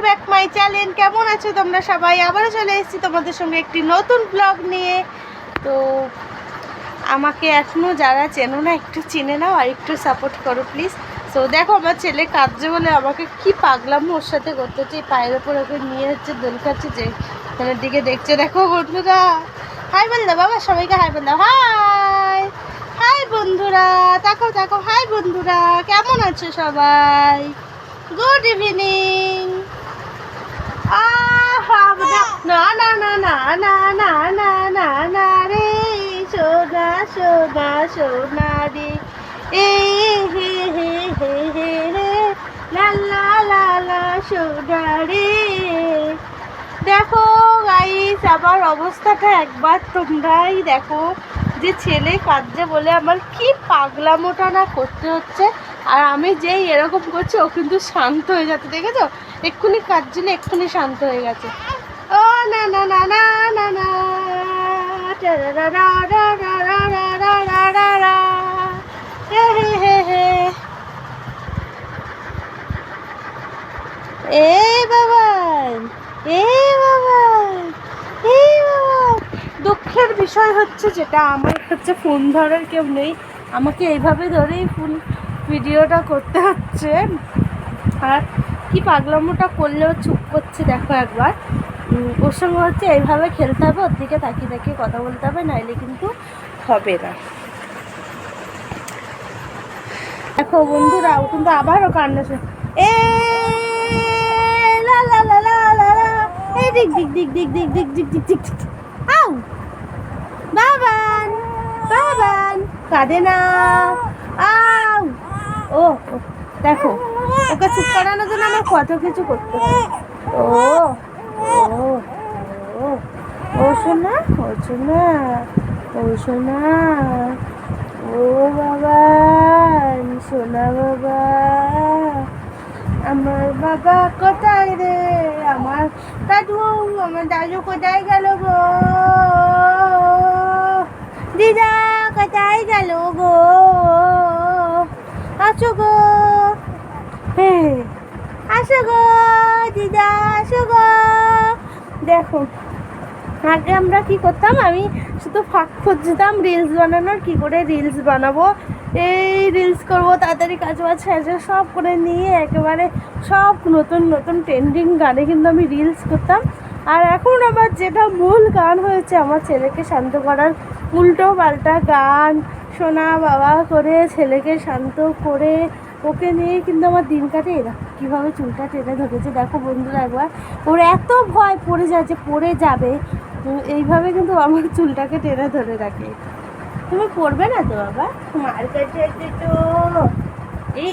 Back my channel. কেমন আছো তোমরা সবাই? আবারও চলে এসেছি তোমাদের সঙ্গে একটি নতুন ব্লগ নিয়ে। তো আমাকে এখনও যারা চেনো না একটু চিনে নাও আর একটু সাপোর্ট করো প্লিজ। তো দেখো আমার ছেলে কাঁদছে বলে আমাকে কি পাগলাম ওর সাথে করতে হচ্ছে। পায়ের ওপর ওকে নিয়ে হচ্ছে দোল খাচ্ছে, যে এখানের দিকে দেখছে। দেখো বন্ধুরা, হাই বল দাও বাবা, সবাইকে হাই বল দাও। হাই হাই বন্ধুরা, তাকাও তাকাও। হাই বন্ধুরা, কেমন আছো সবাই? Good evening. না না না না না না না না না রে সোনা সোনা সোনা রে, এ হে হে হে হে রে, লা লা লা লা সোনা রে। দেখো গাইস, আমার অবস্থাটা একবার তোমরাই দেখো, যে ছেলে কাঁদছে বলে আমার কি পাগলামোটা না করতে হচ্ছে। আর আমি যেই এরকম করছি ও কিন্তু শান্ত হয়ে যাচ্ছে, দেখেছো? এক্ষুনি কাঁদছিল, এক্ষুনি শান্ত হয়ে গেছে। ও না না না না না না, এই বাবা, এই বাবা, এই বাবা। দুঃখের বিষয় হচ্ছে যেটা, আমার হচ্ছে ফোন ধরার কেউ নেই, আমাকে এইভাবে ধরেই ফুল ভিডিওটা করতে হচ্ছে। আর কি পাগলামোটা করলেও চুপ করছে, দেখো একবার। ওর সঙ্গে হচ্ছে এইভাবে খেলতে হবে, ওর দিকে তাকিয়ে তাকিয়ে কথা বলতে হবে, নাইলে কিন্তু হবে না। দেখো বন্ধুরা, ও কিন্তু আবারও কান্না শুনে, এ লা লা লা লা লা লা, এই দিক দিক দিক দিক দিক দিক দিক দিক দিক দিক। আউ বাবান বাবান, কাঁদে না। আউ ও দেখো, ওকে চুপ করানোর জন্য আমার কত কিছু করতে হয়। ও ও ও ও সোনা, ও সোনা, ও সোনা, ও বাবা সোনা বাবা, আমার বাবা কোথায় রে? আমার দাদু, আমার দাদু কোথায় গেল গো? দিদা কোথায় গেল গো? আসো গো, হ্যাঁ আসো গো দিদা, আসো গো। দেখো আগে আমরা কি করতাম, আমি শুধু ফাঁক খুঁজতাম রিলস বানানোর, কি করে রিলস বানাবো, এই রিলস করবো, তাড়াতাড়ি কাজ বাজ সেরে সব করে নিয়ে একেবারে সব নতুন নতুন ট্রেন্ডিং গানে কিন্তু আমি রিলস করতাম। আর এখন আমার যেটা মূল গান হয়েছে আমার ছেলেকে শান্ত করার, উল্টো পাল্টা গান শোনা বাবা করে ছেলেকে শান্ত করে ওকে নিয়ে কিন্তু আমার দিন কাটে। এরা কীভাবে চুলটা টেনে ধরেছে দেখো বন্ধুরা একবার, ওর এত ভয় পড়ে যায় যে পড়ে যাবে, এইভাবে কিন্তু আমার চুলটাকে টেনে ধরে রাখে। তুমি পড়বে না তো বাবা? মার কাছে তো এই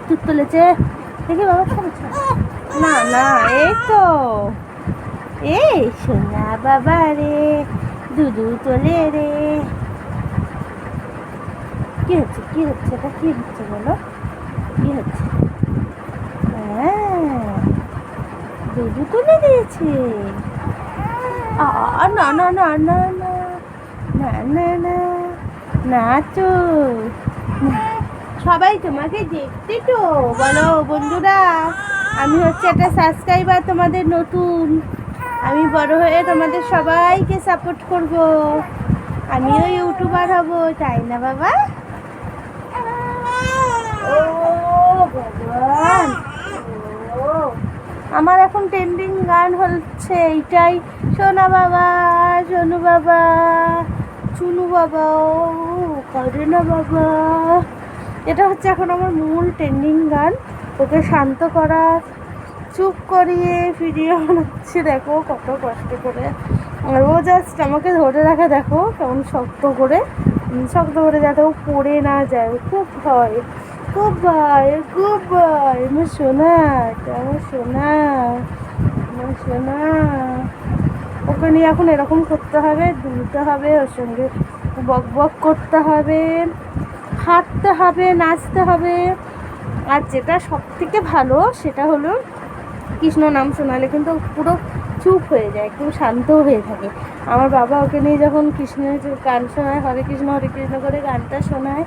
তুই তুলেছে দেখি বাবা, না না এই তো, এই সোনা বাবা রে, দুধু তোলে রে। কি হচ্ছে, কি হচ্ছে, এটা কি হচ্ছে বলো, কি হচ্ছে? হ্যাঁ দুধু তুলে দিয়েছে। না না না না না না না না না তো, সবাই তোমাকে দেখতে তো বলো বন্ধুরা। আমি হচ্ছে একটা সাবস্ক্রাইবার তোমাদের নতুন, আমি বড় হয়ে তোমাদের সবাইকে সাপোর্ট করব, আমিও ইউটিউবার হব, তাই না বাবা? ও ভগবান, ও আমার এখন ট্রেন্ডিং গান হচ্ছে এইটাই, সোনা বাবা, সোনু বাবা, চুনু বাবা, করে না বাবা। এটা হচ্ছে এখন আমার মূল ট্রেন্ডিং গান, ওকে শান্ত করা, চুপ করিয়ে ভিডিও বানাচ্ছে। দেখো কত কষ্ট করে, আর ও জাস্ট আমাকে ধরে রাখা, দেখো কেমন শক্ত করে শক্ত করে, যাতে ও পড়ে না যায়। খুব ভয়, খুব ভয়, খুব ভয়। আমার সোনা, আমার সোনা, আমার সোনা। ওকে নিয়ে এখন এরকম করতে হবে, দুলতে হবে, ওর সঙ্গে বক বক করতে হবে, হাঁটতে হবে, নাচতে হবে। আর যেটা সব থেকে ভালো সেটা হলো কৃষ্ণ নাম শোনালে কিন্তু পুরো চুপ হয়ে যায়, একদম শান্ত হয়ে থাকে। আমার বাবা ওকে নিয়ে যখন কৃষ্ণের গান শোনায়, হরে কৃষ্ণ করে গানটা শোনায়,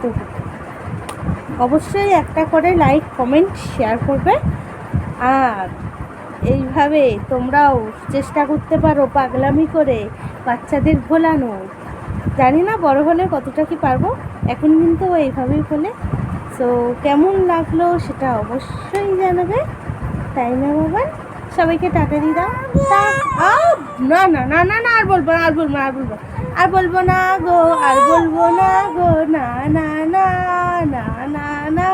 তো অবশ্যই একটা করে লাইক কমেন্ট শেয়ার করবে। আর এইভাবে তোমরাও চেষ্টা করতে পারো পাগলামি করে বাচ্চাদের ভোলানো। জানি না বড় হলে কতটা কি পারবো, এখন কিন্তু এইভাবেই বলে। সো কেমন লাগলো সেটা অবশ্যই জানাবে, তাই না বাবা? সবাইকে টাটা দি দাও। না না না না না, আর বলবো না, আর বলবো না, আর বলবো আর বলবো না গো, আর বলবো না গো, না না না না না না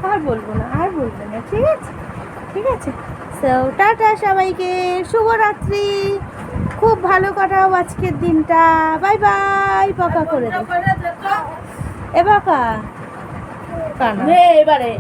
আর বলবো না, আর বলবো না। ঠিক আছে, ঠিক আছে। সো টাটা সবাইকে, শুভরাত্রি। খুব ভালো কাটাও আজকের দিনটা। Bye bye. পাকা করে দে এ বাকা কানা এবারে।